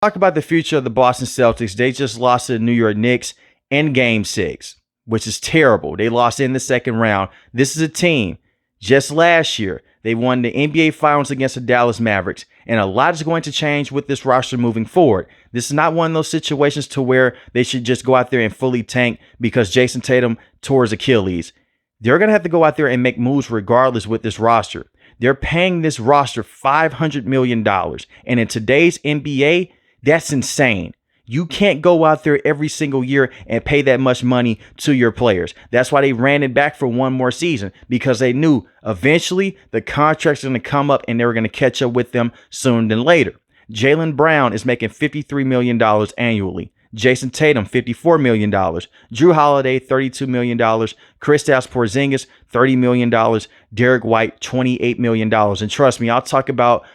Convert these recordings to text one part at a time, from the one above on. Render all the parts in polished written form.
Talk about the future of the Boston Celtics. They just lost to the New York Knicks in Game 6, which is terrible. They lost in the second round. This is a team, just last year, they won the NBA Finals against the Dallas Mavericks, and a lot is going to change with this roster moving forward. This is not one of those situations to where they should just go out there and fully tank because Jayson Tatum tore his Achilles. They're going to have to go out there and make moves regardless with this roster. They're paying this roster $500 million, and in today's NBA, that's insane. You can't go out there every single year and pay that much money to your players. That's why they ran it back for one more season, because they knew eventually the contracts are going to come up and they were going to catch up with them sooner than later. Jaylen Brown is making $53 million annually. Jayson Tatum, $54 million. Jrue Holiday, $32 million. Kristaps Porzingis, $30 million. Derek White, $28 million. And trust me, I'll talk about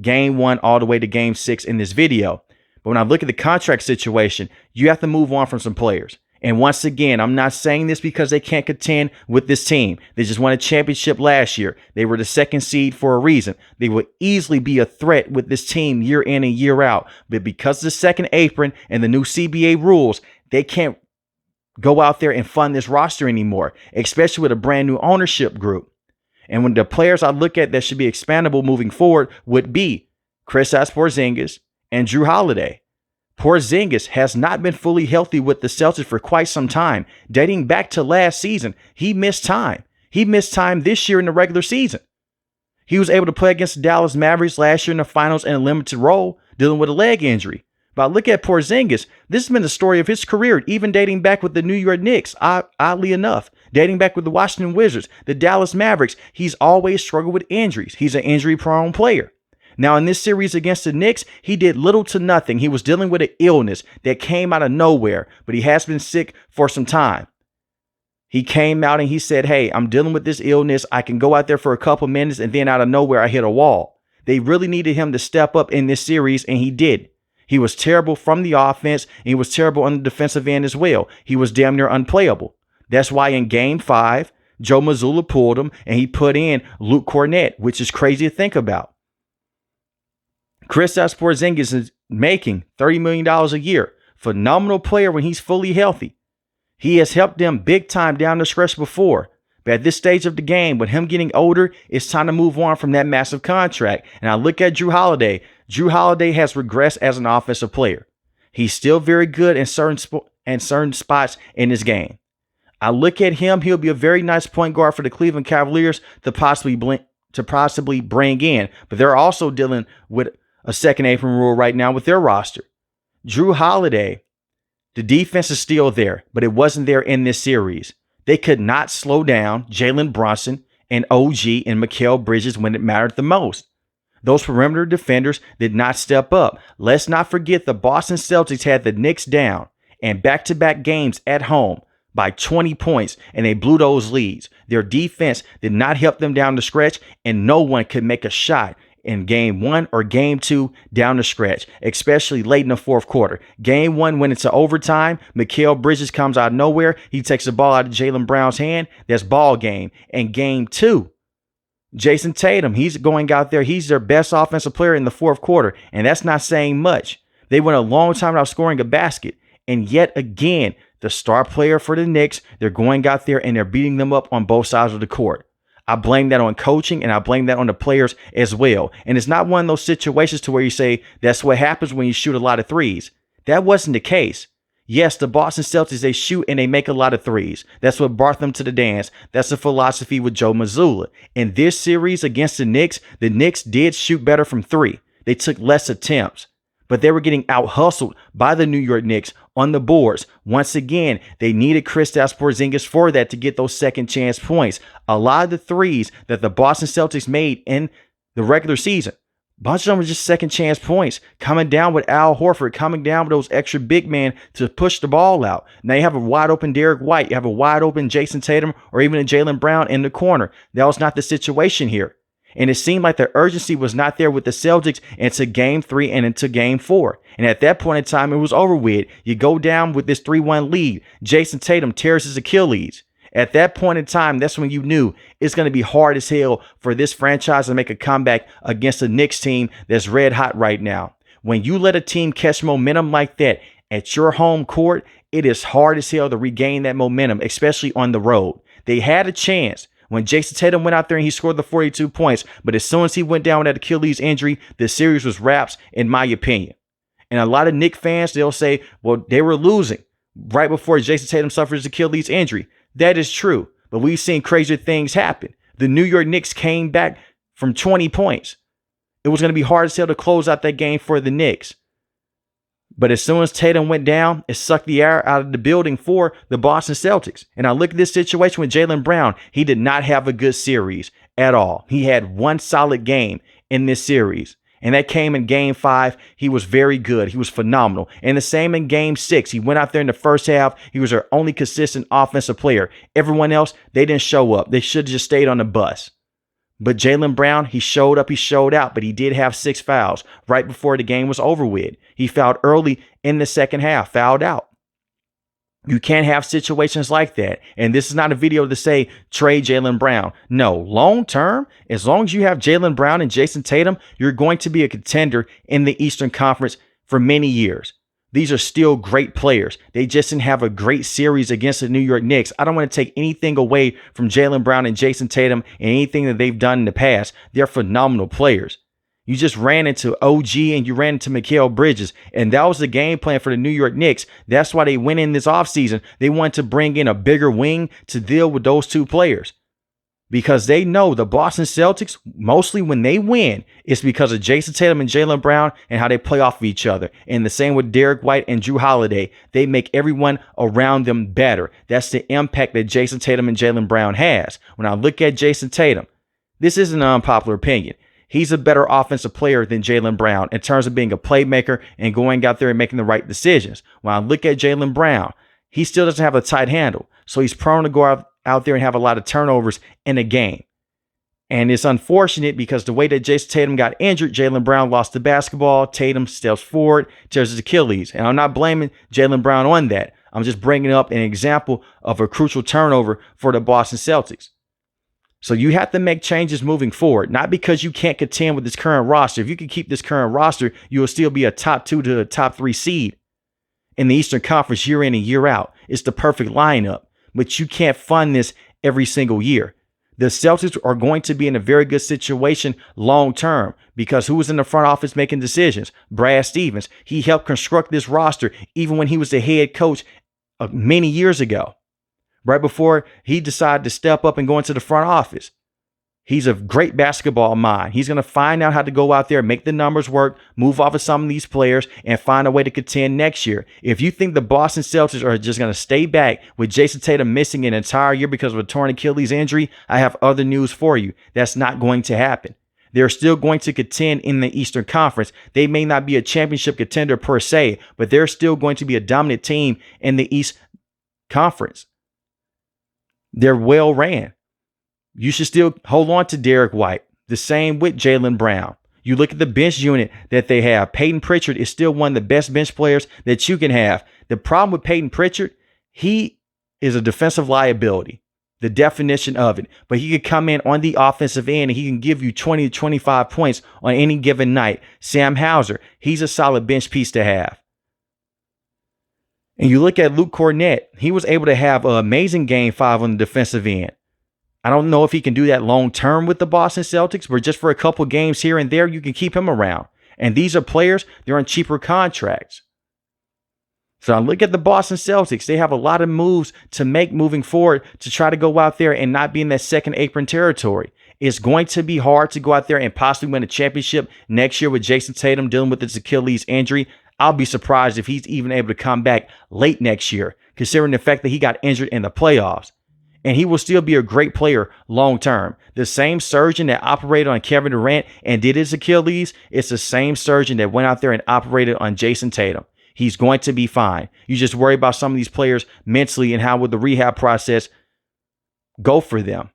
game 1 all the way to game 6 in this video. But when I look at the contract situation, you have to move on from some players. And once again, I'm not saying this because they can't contend with this team. They just won a championship last year. They were the second seed for a reason. They would easily be a threat with this team year in and year out. But because of the second apron and the new CBA rules, they can't go out there and fund this roster anymore, especially with a brand new ownership group. And when the players I look at that should be expandable moving forward would be Kristaps Porzingis and Jrue Holiday. Porzingis has not been fully healthy with the Celtics for quite some time. Dating back to last season, he missed time. He missed time this year in the regular season. He was able to play against the Dallas Mavericks last year in the finals in a limited role, dealing with a leg injury. But I look at Porzingis, this has been the story of his career, even dating back with the New York Knicks, oddly enough. Dating back with the Washington Wizards, the Dallas Mavericks, he's always struggled with injuries. He's an injury-prone player. Now, in this series against the Knicks, he did little to nothing. He was dealing with an illness that came out of nowhere, but he has been sick for some time. He came out and he said, hey, I'm dealing with this illness. I can go out there for a couple minutes, and then out of nowhere, I hit a wall. They really needed him to step up in this series, and he did. He was terrible from the offense, and he was terrible on the defensive end as well. He was damn near unplayable. That's why in Game 5, Joe Mazzulla pulled him, and he put in Luke Cornett, which is crazy to think about. Kristaps Porzingis is making $30 million a year. Phenomenal player when he's fully healthy. He has helped them big time down the stretch before. But at this stage of the game, with him getting older, it's time to move on from that massive contract. And I look at Jrue Holiday. Jrue Holiday has regressed as an offensive player. He's still very good in certain spots in his game. I look at him, he'll be a very nice point guard for the Cleveland Cavaliers to possibly bring in. But they're also dealing with a second apron rule right now with their roster. Jrue Holiday, the defense is still there, but it wasn't there in this series. They could not slow down Jalen Brunson and OG and Mikal Bridges when it mattered the most. Those perimeter defenders did not step up. Let's not forget the Boston Celtics had the Knicks down and back-to-back games at home by 20 points, and they blew those leads. Their defense did not help them down the stretch, and no one could make a shot in game 1 or game 2 down the stretch, especially late in the fourth quarter. Game 1, when it's an overtime, Mikal Bridges comes out of nowhere. He takes the ball out of Jaylen Brown's hand. That's ball game. And game 2, Jayson Tatum, he's going out there. He's their best offensive player in the fourth quarter, and that's not saying much. They went a long time without scoring a basket. And yet again, the star player for the Knicks, they're going out there and they're beating them up on both sides of the court. I blame that on coaching, and I blame that on the players as well. And it's not one of those situations to where you say that's what happens when you shoot a lot of threes. That wasn't the case. Yes, the Boston Celtics, they shoot and they make a lot of threes. That's what brought them to the dance. That's the philosophy with Joe Mazzulla. In this series against the Knicks did shoot better from 3. They took less attempts, but they were getting out-hustled by the New York Knicks on the boards. Once again, they needed Kristaps Porzingis for that to get those second chance points. A lot of the threes that the Boston Celtics made in the regular season, a bunch of them were just second chance points, coming down with Al Horford, coming down with those extra big men to push the ball out. Now you have a wide open Derek White, you have a wide open Jayson Tatum, or even a Jaylen Brown in the corner. That was not the situation here. And it seemed like the urgency was not there with the Celtics into game 3 and into game 4. And at that point in time, it was over with. You go down with this 3-1 lead. Jayson Tatum tears his Achilles. At that point in time, that's when you knew it's going to be hard as hell for this franchise to make a comeback against a Knicks team that's red hot right now. When you let a team catch momentum like that at your home court, it is hard as hell to regain that momentum, especially on the road. They had a chance when Jayson Tatum went out there and he scored the 42 points, but as soon as he went down with that Achilles injury, the series was wraps, in my opinion. And a lot of Knicks fans, they'll say, well, they were losing right before Jayson Tatum suffered his Achilles injury. That is true, but we've seen crazier things happen. The New York Knicks came back from 20 points. It was going to be hard as hell to close out that game for the Knicks. But as soon as Tatum went down, it sucked the air out of the building for the Boston Celtics. And I look at this situation with Jaylen Brown. He did not have a good series at all. He had one solid game in this series. And that came in game 5. He was very good. He was phenomenal. And the same in game 6. He went out there in the first half. He was our only consistent offensive player. Everyone else, they didn't show up. They should have just stayed on the bus. But Jaylen Brown, he showed up, he showed out, but he did have 6 fouls right before the game was over with. He fouled early in the second half, fouled out. You can't have situations like that. And this is not a video to say trade Jaylen Brown. No, long term, as long as you have Jaylen Brown and Jayson Tatum, you're going to be a contender in the Eastern Conference for many years. These are still great players. They just didn't have a great series against the New York Knicks. I don't want to take anything away from Jaylen Brown and Jayson Tatum and anything that they've done in the past. They're phenomenal players. You just ran into OG and you ran into Mikal Bridges, and that was the game plan for the New York Knicks. That's why they went in this offseason. They wanted to bring in a bigger wing to deal with those 2 players. Because they know the Boston Celtics, mostly when they win, it's because of Jayson Tatum and Jaylen Brown and how they play off of each other. And the same with Derek White and Jrue Holiday. They make everyone around them better. That's the impact that Jayson Tatum and Jaylen Brown has. When I look at Jayson Tatum, this isn't an unpopular opinion. He's a better offensive player than Jaylen Brown in terms of being a playmaker and going out there and making the right decisions. When I look at Jaylen Brown, he still doesn't have a tight handle. So he's prone to go out there and have a lot of turnovers in a game. And it's unfortunate because the way that Jayson Tatum got injured, Jaylen Brown lost the basketball. Tatum steps forward, tears his Achilles. And I'm not blaming Jaylen Brown on that. I'm just bringing up an example of a crucial turnover for the Boston Celtics. So you have to make changes moving forward, not because you can't contend with this current roster. If you can keep this current roster, you will still be a top 2 to a top 3 seed in the Eastern Conference year in and year out. It's the perfect lineup, but you can't fund this every single year. The Celtics are going to be in a very good situation long term because who was in the front office making decisions? Brad Stevens. He helped construct this roster even when he was the head coach many years ago, right before he decided to step up and go into the front office. He's a great basketball mind. He's going to find out how to go out there, make the numbers work, move off of some of these players, and find a way to contend next year. If you think the Boston Celtics are just going to stay back with Jayson Tatum missing an entire year because of a torn Achilles injury, I have other news for you. That's not going to happen. They're still going to contend in the Eastern Conference. They may not be a championship contender per se, but they're still going to be a dominant team in the East Conference. They're well ran. You should still hold on to Derek White. The same with Jaylen Brown. You look at the bench unit that they have. Peyton Pritchard is still one of the best bench players that you can have. The problem with Peyton Pritchard, he is a defensive liability, the definition of it. But he could come in on the offensive end and he can give you 20 to 25 points on any given night. Sam Hauser, he's a solid bench piece to have. And you look at Luke Cornett, he was able to have an amazing game 5 on the defensive end. I don't know if he can do that long term with the Boston Celtics, but just for a couple games here and there, you can keep him around. And these are players, they're on cheaper contracts. So I look at the Boston Celtics. They have a lot of moves to make moving forward to try to go out there and not be in that second apron territory. It's going to be hard to go out there and possibly win a championship next year with Jayson Tatum dealing with his Achilles injury. I'll be surprised if he's even able to come back late next year, considering the fact that he got injured in the playoffs. And he will still be a great player long term. The same surgeon that operated on Kevin Durant and did his Achilles, it's the same surgeon that went out there and operated on Jayson Tatum. He's going to be fine. You just worry about some of these players mentally and how would the rehab process go for them.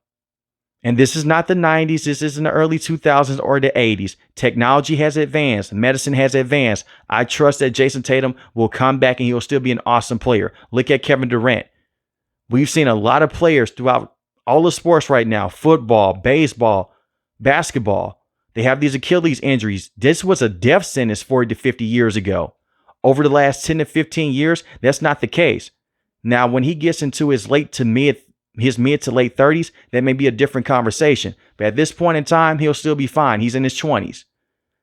And this is not the 90s. This isn't the early 2000s or the 80s. Technology has advanced. Medicine has advanced. I trust that Jayson Tatum will come back and he'll still be an awesome player. Look at Kevin Durant. We've seen a lot of players throughout all the sports right now, football, baseball, basketball, They have these Achilles injuries. This was a death sentence 40 to 50 years ago. Over the last 10 to 15 years, that's not the case. Now, when he gets into his mid to late 30s, that may be a different conversation. But at this point in time, he'll still be fine. He's in his 20s.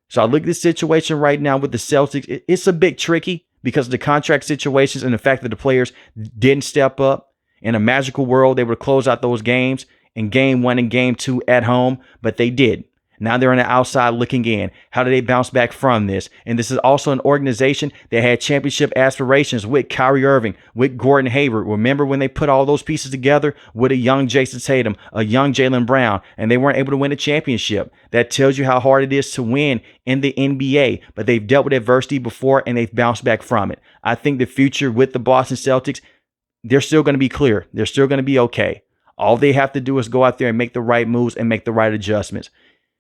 So I look at the situation right now with the Celtics. It's a bit tricky because of the contract situations and the fact that the players didn't step up. In a magical world, they would close out those games in game 1 and game 2 at home, but they did. Now they're on the outside looking in. How do they bounce back from this? And this is also an organization that had championship aspirations with Kyrie Irving, with Gordon Hayward. Remember when they put all those pieces together with a young Jayson Tatum, a young Jaylen Brown, and they weren't able to win a championship? That tells you how hard it is to win in the NBA. But they've dealt with adversity before and they've bounced back from it. I think the future with the Boston Celtics, they're still going to be clear. They're still going to be okay. All they have to do is go out there and make the right moves and make the right adjustments.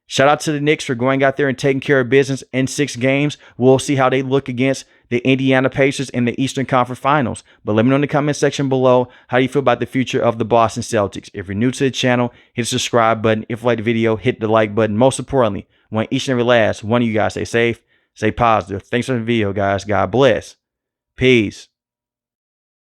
Shout out to the Knicks for going out there and taking care of business in 6 games. We'll see how they look against the Indiana Pacers in the Eastern Conference Finals. But let me know in the comment section below how you feel about the future of the Boston Celtics. If you're new to the channel, hit the subscribe button. If you like the video, hit the like button. Most importantly, I want each and every last one of you guys stay safe, stay positive. Thanks for the video, guys. God bless. Peace.